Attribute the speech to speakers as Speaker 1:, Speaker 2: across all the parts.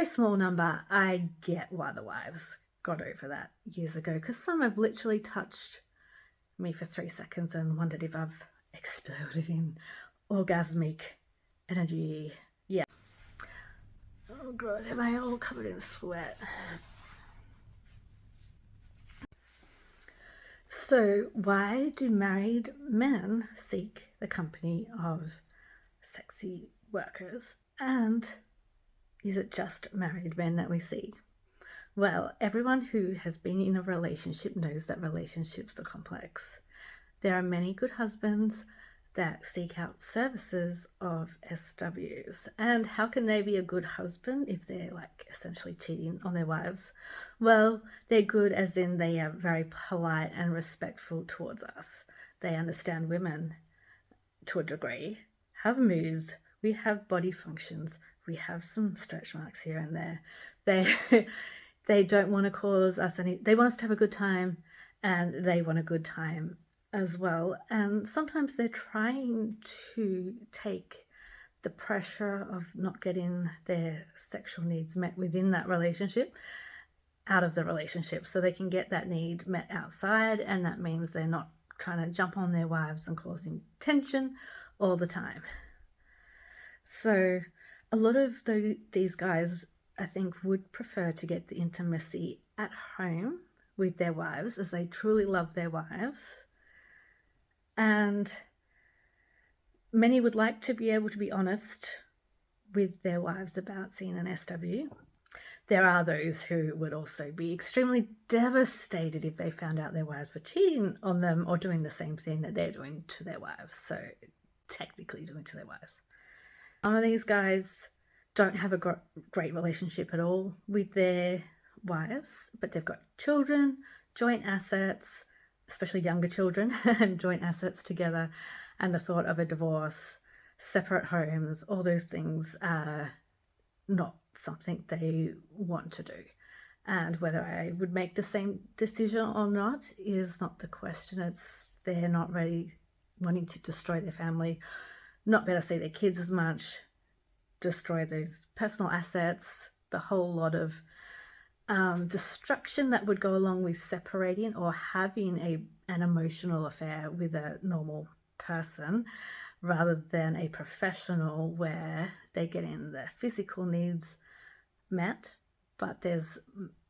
Speaker 1: very small number. I get why the wives got over that years ago, because some have literally touched me for 3 seconds and wondered if I've exploded in orgasmic energy. Yeah. Oh god, am I all covered in sweat? So why do married men seek the company of sexy workers? And is it just married men that we see? Well, everyone who has been in a relationship knows that relationships are complex. There are many good husbands that seek out services of SWs. And how can they be a good husband if they're like essentially cheating on their wives? Well, they're good as in they are very polite and respectful towards us. They understand women to a degree, have moods, we have body functions, we have some stretch marks here and there. They don't want to cause us any, they want us to have a good time, and they want a good time as well. And sometimes they're trying to take the pressure of not getting their sexual needs met within that relationship out of the relationship, so they can get that need met outside, and that means they're not trying to jump on their wives and causing tension all the time. So a lot of these guys, I think, would prefer to get the intimacy at home with their wives, as they truly love their wives. And many would like to be able to be honest with their wives about seeing an SW. There are those who would also be extremely devastated if they found out their wives were cheating on them or doing the same thing that they're doing to their wives. So technically doing to their wives. Some of these guys don't have a great relationship at all with their wives, but they've got children, joint assets, especially younger children, and joint assets together, and the thought of a divorce, separate homes, all those things are not something they want to do. And whether I would make the same decision or not is not the question. It's they're not really wanting to destroy their family, not better see their kids as much, destroy those personal assets, the whole lot of destruction that would go along with separating or having an emotional affair with a normal person, rather than a professional where they're getting their physical needs met, but there's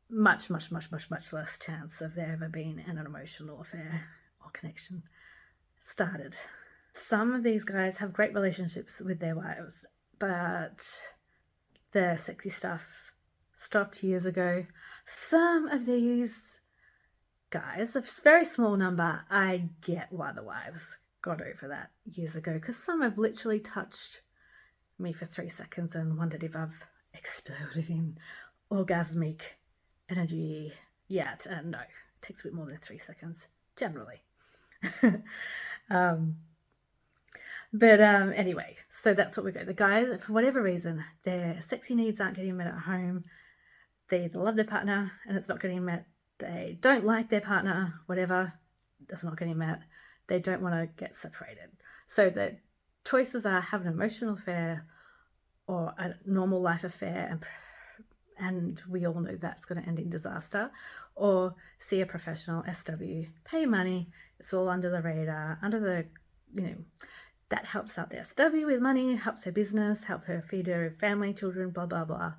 Speaker 1: much less chance of there ever being an emotional affair or connection started. Some of these guys have great relationships with their wives, but the sexy stuff stopped years ago. Some of these guys, a very small number, I get why the wives got over that years ago, because some have literally touched me for 3 seconds and wondered if I've exploded in orgasmic energy yet. And no, it takes a bit more than 3 seconds generally. But anyway, so that's what we go. The guys, for whatever reason, their sexy needs aren't getting met at home. They either love their partner and it's not getting met. They don't like their partner, whatever, that's not getting met. They don't want to get separated. So the choices are have an emotional affair or a normal life affair, and we all know that's going to end in disaster, or see a professional SW, pay money, it's all under the radar, under the, that helps out the SW with money, helps her business, help her feed her family, children, blah, blah, blah.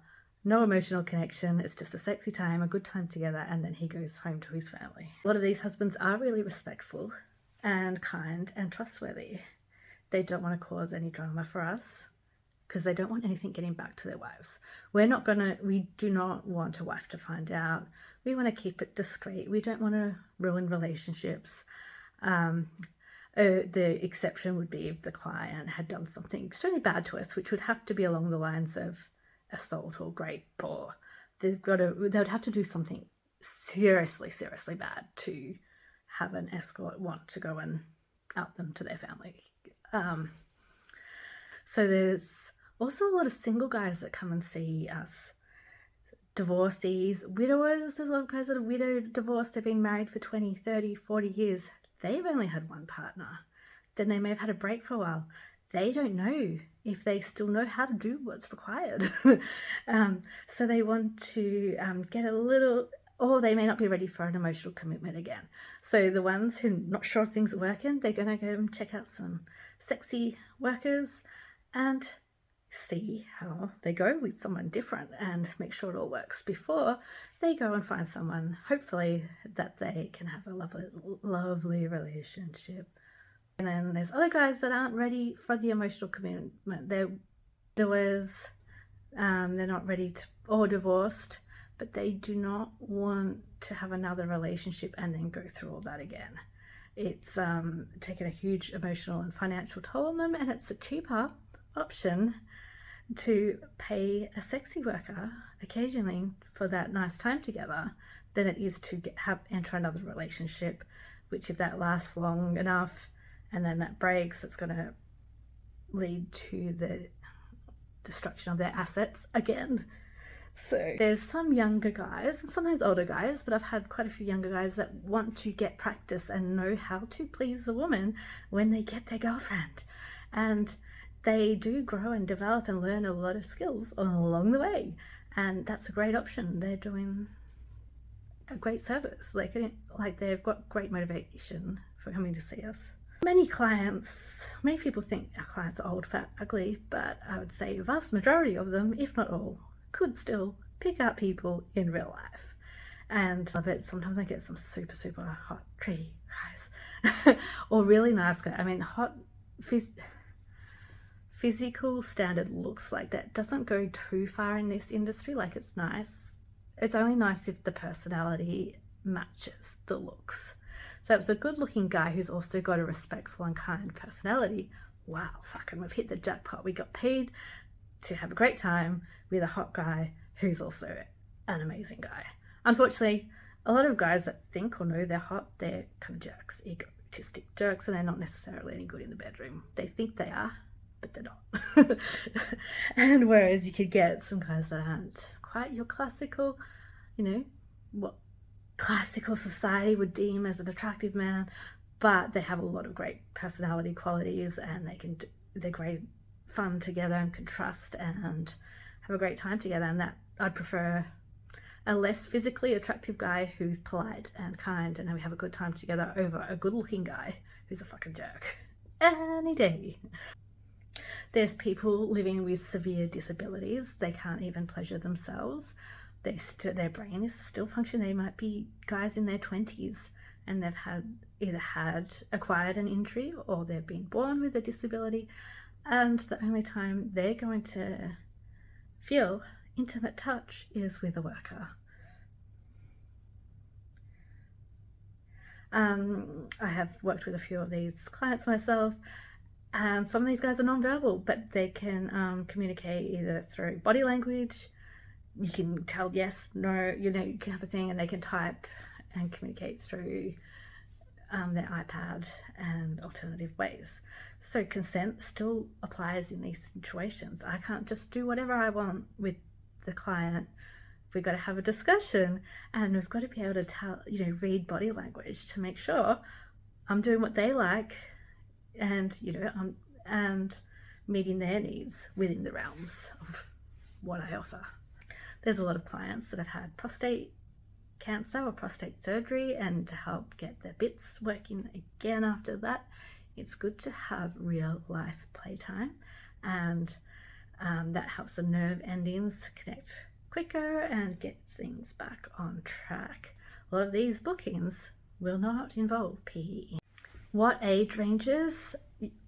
Speaker 1: No emotional connection. It's just a sexy time, a good time together, and then he goes home to his family. A lot of these husbands are really respectful and kind and trustworthy. They don't want to cause any drama for us because they don't want anything getting back to their wives. We do not want a wife to find out. We want to keep it discreet. We don't want to ruin relationships. The exception would be if the client had done something extremely bad to us, which would have to be along the lines of assault or rape, or they would have to do something seriously bad to have an escort want to go and out them to their family. So there's also a lot of single guys that come and see us. Divorcees, widowers, there's a lot of guys that are widowed, divorced, they've been married for 20, 30, 40 years. They've only had one partner. Then they may have had a break for a while. they don't know if they still know how to do what's required. So they want to get a little, or they may not be ready for an emotional commitment again. So the ones who are not sure if things are working, they're going to go and check out some sexy workers and see how they go with someone different and make sure it all works before they go and find someone, hopefully, that they can have a lovely relationship. And then there's other guys that aren't ready for the emotional commitment. They're widowers, they're not ready to, or divorced, but they do not want to have another relationship and then go through all that again. It's taken a huge emotional and financial toll on them, and it's a cheaper option to pay a sexy worker occasionally for that nice time together than it is to enter another relationship, which, if that lasts long enough and then that breaks, that's going to lead to the destruction of their assets again. So there's some younger guys and sometimes older guys, but I've had quite a few younger guys that want to get practice and know how to please the woman when they get their girlfriend. And they do grow and develop and learn a lot of skills along the way. And that's a great option. They're doing a great service. Like they've got great motivation for coming to see us. Many people think our clients are old, fat, ugly, but I would say a vast majority of them, if not all, could still pick out people in real life. And love it. Sometimes I get some super, super hot, pretty guys or really nice guys. I mean, hot physical standard looks like that doesn't go too far in this industry. Like, it's nice. It's only nice if the personality matches the looks. So if it's a good looking guy who's also got a respectful and kind personality, wow, fucking, we've hit the jackpot. We got paid to have a great time with a hot guy who's also an amazing guy. Unfortunately, a lot of guys that think or know they're hot, they're kind of jerks, egotistic jerks, and they're not necessarily any good in the bedroom. They think they are, but they're not. And whereas you could get some guys that aren't quite your classical, what classical society would deem as an attractive man, but they have a lot of great personality qualities, and they're great fun together and can trust and have a great time together. And that I'd prefer a less physically attractive guy who's polite and kind and we have a good time together over a good looking guy who's a fucking jerk any day. There's people living with severe disabilities. They can't even pleasure themselves. Their brain is still functioning. They might be guys in their 20s and they've either acquired an injury or they've been born with a disability, and the only time they're going to feel intimate touch is with a worker. I have worked with a few of these clients myself, and some of these guys are nonverbal, but they can communicate either through body language. You can tell yes, no, you can have a thing, and they can type and communicate through their iPad and alternative ways. So consent still applies in these situations. I can't just do whatever I want with the client. We've got to have a discussion, and we've got to be able to read body language to make sure I'm doing what they like, and and meeting their needs within the realms of what I offer. There's a lot of clients that have had prostate cancer or prostate surgery, and to help get their bits working again after that, it's good to have real life playtime, and that helps the nerve endings connect quicker and get things back on track. A lot of these bookings will not involve PE. What age ranges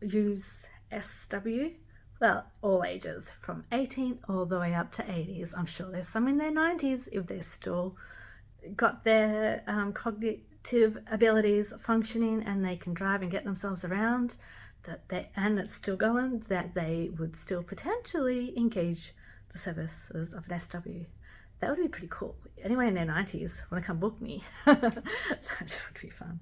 Speaker 1: use SW? Well, all ages, from 18 all the way up to 80s. I'm sure there's some in their 90s if they're still got their cognitive abilities functioning and they can drive and get themselves around, and it's still going, that they would still potentially engage the services of an SW. That would be pretty cool. Anyone in their 90s want to come book me? That would be fun.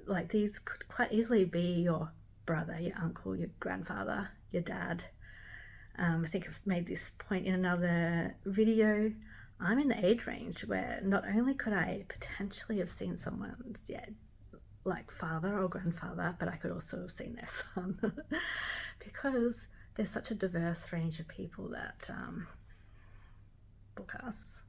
Speaker 1: Like, these could quite easily be your brother, your uncle, your grandfather, your dad. I think I've made this point in another video. I'm in the age range where not only could I potentially have seen someone's like father or grandfather, but I could also have seen their son because there's such a diverse range of people that book us.